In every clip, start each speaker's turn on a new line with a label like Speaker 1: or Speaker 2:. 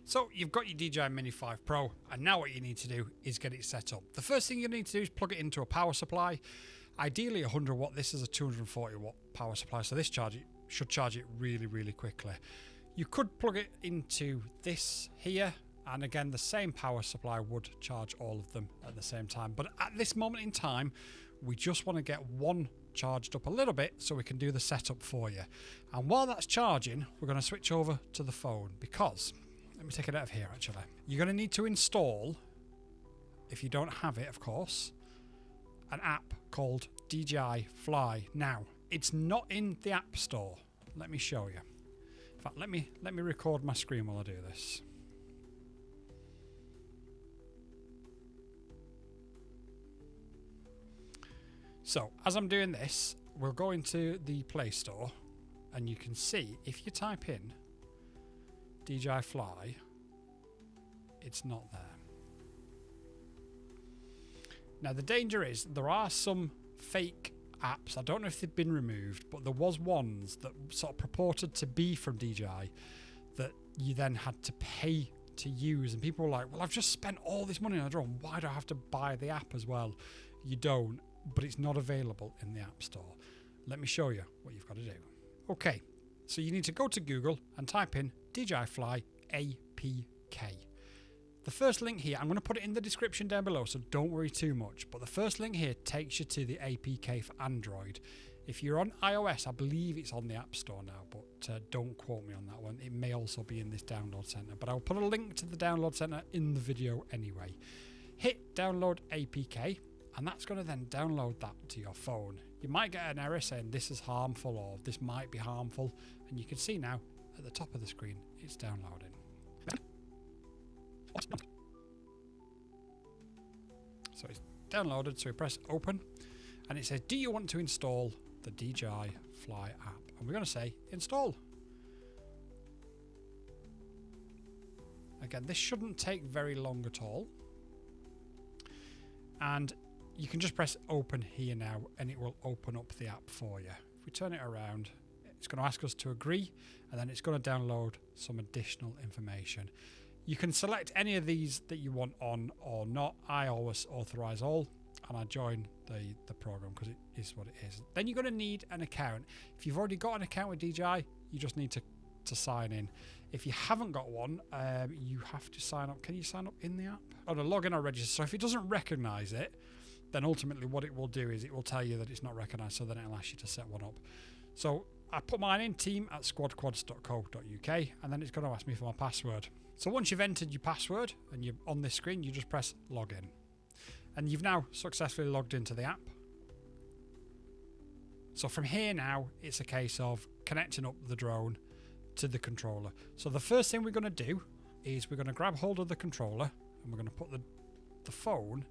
Speaker 1: So you've got your DJI Mini 5 Pro, and now what you need to do is get it set up. The first thing you need to do is plug it into a power supply. Ideally 100 watt, this is a 240 watt power supply, so this should charge it really, really quickly. You could plug it into this here, and again the same power supply would charge all of them at the same time. But at this moment in time, we just want to get one charged up a little bit so we can do the setup for you. And while that's charging, we're going to switch over to the phone, because let me take it out of here actually. You're going to need to install, if you don't have it of course, an app called DJI Fly. Now, it's not in the App Store. Let me show you. In fact, let me record my screen while I do this. So, as I'm doing this, we'll go into the Play Store, and you can see if you type in DJI Fly, it's not there. Now the danger is there are some fake apps, I don't know if they've been removed, but there was ones that sort of purported to be from DJI that you then had to pay to use, and people were like, well, I've just spent all this money on a drone, why do I have to buy the app as well? You don't, but it's not available in the App Store. Let me show you what you've got to do. Okay, so you need to go to Google and type in DJI Fly APK. The first link here, I'm going to put it in the description down below, so don't worry too much, but the first link here takes you to the APK for Android. If you're on iOS, I believe it's on the App Store now, but don't quote me on that one. It may also be in this download center, but I'll put a link to the download center in the video anyway. Hit download APK, and that's going to then download that to your phone. You might get an error saying this is harmful or this might be harmful, and you can see now at the top of the screen it's downloading. So it's downloaded, so we press open, and it says, do you want to install the DJI Fly app? And we're going to say install. Again, this shouldn't take very long at all, and you can just press open here now and it will open up the app for you. If we turn it around, it's going to ask us to agree, and then it's going to download some additional information. You can select any of these that you want on or not. I always authorize all, and I join the program because it is what it is. Then you're going to need an account. If you've already got an account with DJI, you just need to sign in. If you haven't got one, you have to sign up. Can you sign up in the app? Oh, to log in or register. So if it doesn't recognize it, then ultimately what it will do is it will tell you that it's not recognized, so then it'll ask you to set one up. So I put mine in, team@squadquads.co.uk, and then it's going to ask me for my password. So once you've entered your password and you're on this screen, you just press login. And you've now successfully logged into the app. So from here now, it's a case of connecting up the drone to the controller. So the first thing we're going to do is we're going to grab hold of the controller, and we're going to put the phone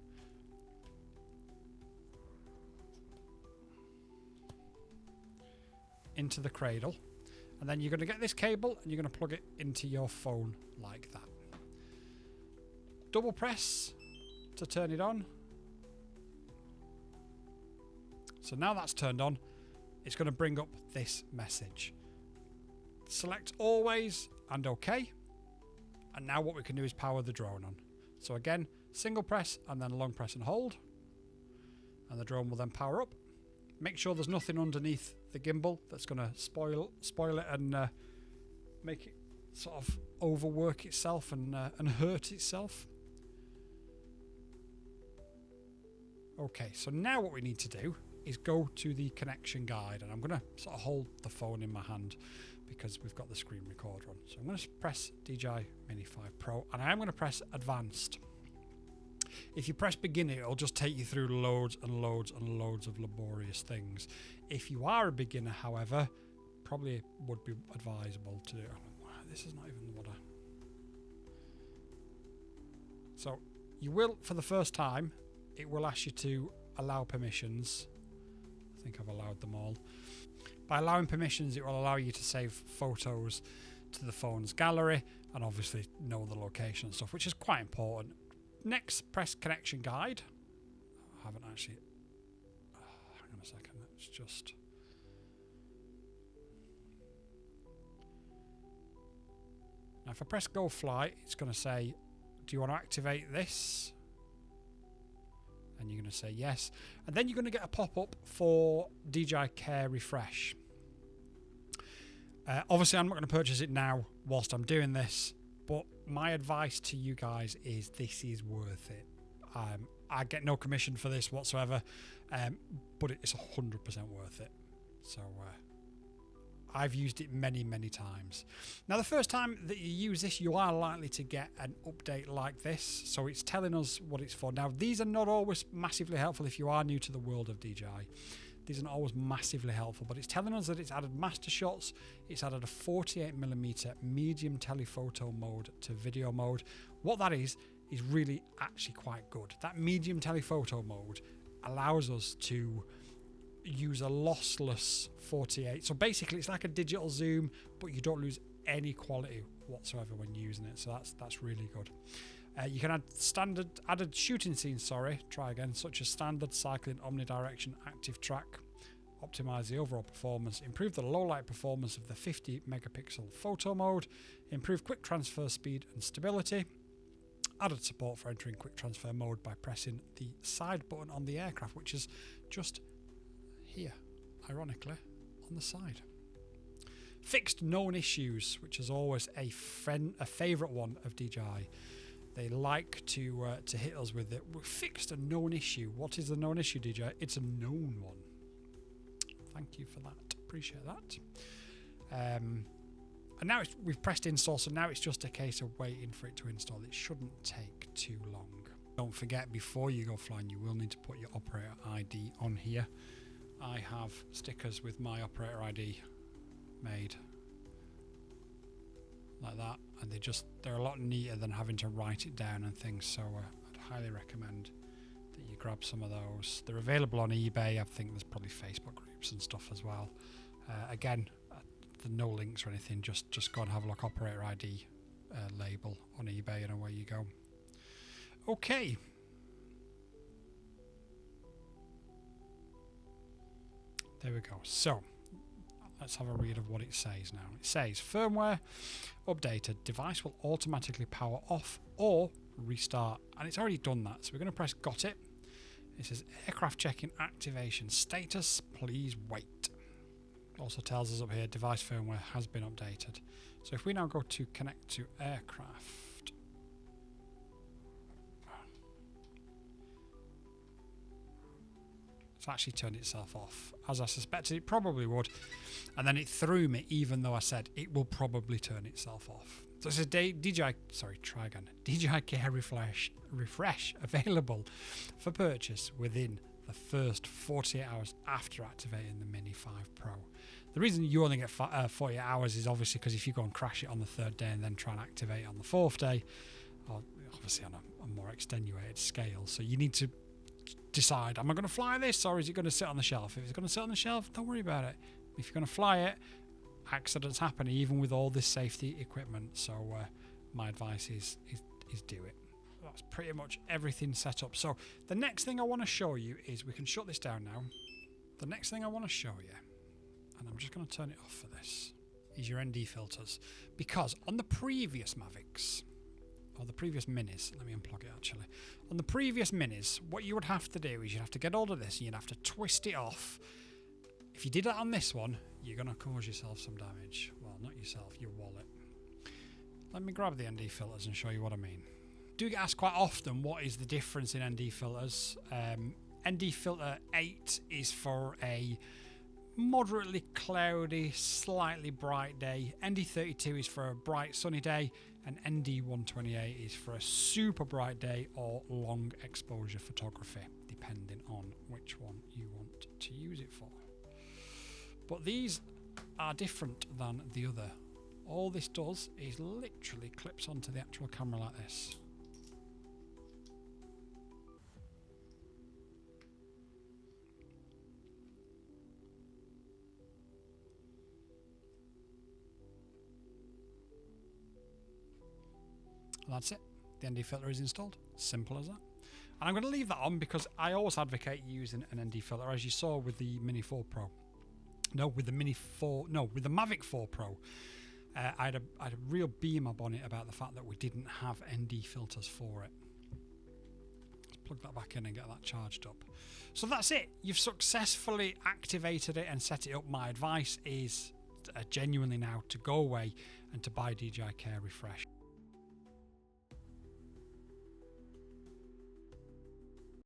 Speaker 1: into the cradle, and then you're going to get this cable and you're going to plug it into your phone like that. Double press to turn it on. So now that's turned on, it's going to bring up this message. Select always and OK, and now what we can do is power the drone on. So again, single press and then long press and hold, and the drone will then power up. Make sure there's nothing underneath the gimbal that's going to spoil it and make it sort of overwork itself and hurt itself. Okay, so now what we need to do is go to the connection guide, and I'm going to sort of hold the phone in my hand because we've got the screen recorder on. So I'm going to press DJI Mini 5 Pro, and I am going to press advanced. If you press beginner, it'll just take you through loads and loads and loads of laborious things. If you are a beginner, however, probably would be advisable to do. This is not even what I... So you will, for the first time, it will ask you to allow permissions. I think I've allowed them all. By allowing permissions, it will allow you to save photos to the phone's gallery and obviously know the location and stuff, which is quite important. Next, press connection guide. I haven't actually... hang on a second, let's just... Now if I press go fly, it's going to say, do you want to activate this? And you're going to say yes. And then you're going to get a pop-up for DJI Care Refresh. Obviously, I'm not going to purchase it now whilst I'm doing this, but my advice to you guys is this is worth it. I get no commission for this whatsoever, but it's 100% worth it. So I've used it many, many times. Now, the first time that you use this, you are likely to get an update like this. So it's telling us what it's for. Now, these are not always massively helpful if you are new to the world of DJI. These are not always massively helpful, but it's telling us that it's added master shots. It's added a 48mm medium telephoto mode to video mode. What that is really actually quite good. That medium telephoto mode allows us to use a lossless 48. So basically it's like a digital zoom, but you don't lose any quality whatsoever when using it. So that's really good. You can add added shooting scenes, such as standard, cycling, omnidirection, active track, optimize the overall performance, improve the low light performance of the 50 megapixel photo mode, improve quick transfer speed and stability, added support for entering quick transfer mode by pressing the side button on the aircraft, which is just here, ironically, on the side. Fixed known issues, which is always a favourite one of DJI. They like to hit us with it. We fixed a known issue. What is the known issue, DJI? It's a known one. Thank you for that. Appreciate that. And now we've pressed install, so now it's just a case of waiting for it to install. It shouldn't take too long. Don't forget, before you go flying, you will need to put your operator ID on here. I have stickers with my operator ID made like that, and they're a lot neater than having to write it down and things, so I'd highly recommend that you grab some of those. They're available on eBay. I think there's probably Facebook groups and stuff as well. Again, there's no links or anything, just go and have a look, operator ID label on eBay, and away you go. Okay, there we go. So let's have a read of what it says now. It says, firmware updated, device will automatically power off or restart. And it's already done that. So we're going to press got it. It says aircraft checking activation status, please wait. Also tells us up here, device firmware has been updated. So if we now go to connect to aircraft, it's actually turned itself off, as I suspected it probably would. And then it threw me, even though I said it will probably turn itself off. So it says DJI Care Refresh available for purchase within the first 48 hours after activating the Mini 5 Pro. The reason you only get 48 hours is obviously because if you go and crash it on the third day and then try and activate it on the fourth day, or obviously on a more extenuated scale, so you need to decide, am I going to fly this or is it going to sit on the shelf? If it's going to sit on the shelf, don't worry about it. If you're going to fly it, accidents happen even with all this safety equipment, so my advice is do it. That's pretty much everything set up. So the next thing I want to show you is, we can shut this down now. The next thing I want to show you, and I'm just going to turn it off for this, is your ND filters. Because on the previous Mavics, or the previous Minis, let me unplug it actually. On the previous Minis, what you would have to do is you'd have to get hold of this and you'd have to twist it off. If you did that on this one, you're going to cause yourself some damage. Well, not yourself, your wallet. Let me grab the ND filters and show you what I mean. Do get asked quite often, what is the difference in ND filters? ND filter 8 is for a moderately cloudy, slightly bright day. ND32 is for a bright sunny day, and ND128 is for a super bright day or long exposure photography, depending on which one you want to use it for. But these are different than the other. All this does is literally clips onto the actual camera like this. That's it. The ND filter is installed. Simple as that. And I'm going to leave that on because I always advocate using an ND filter, as you saw with the Mini 4 Pro. No, with the Mini 4. No, with the Mavic 4 Pro. I had a real beam up on it about the fact that we didn't have ND filters for it. Let's plug that back in and get that charged up. So that's it. You've successfully activated it and set it up. My advice is genuinely now to go away and to buy DJI Care Refresh.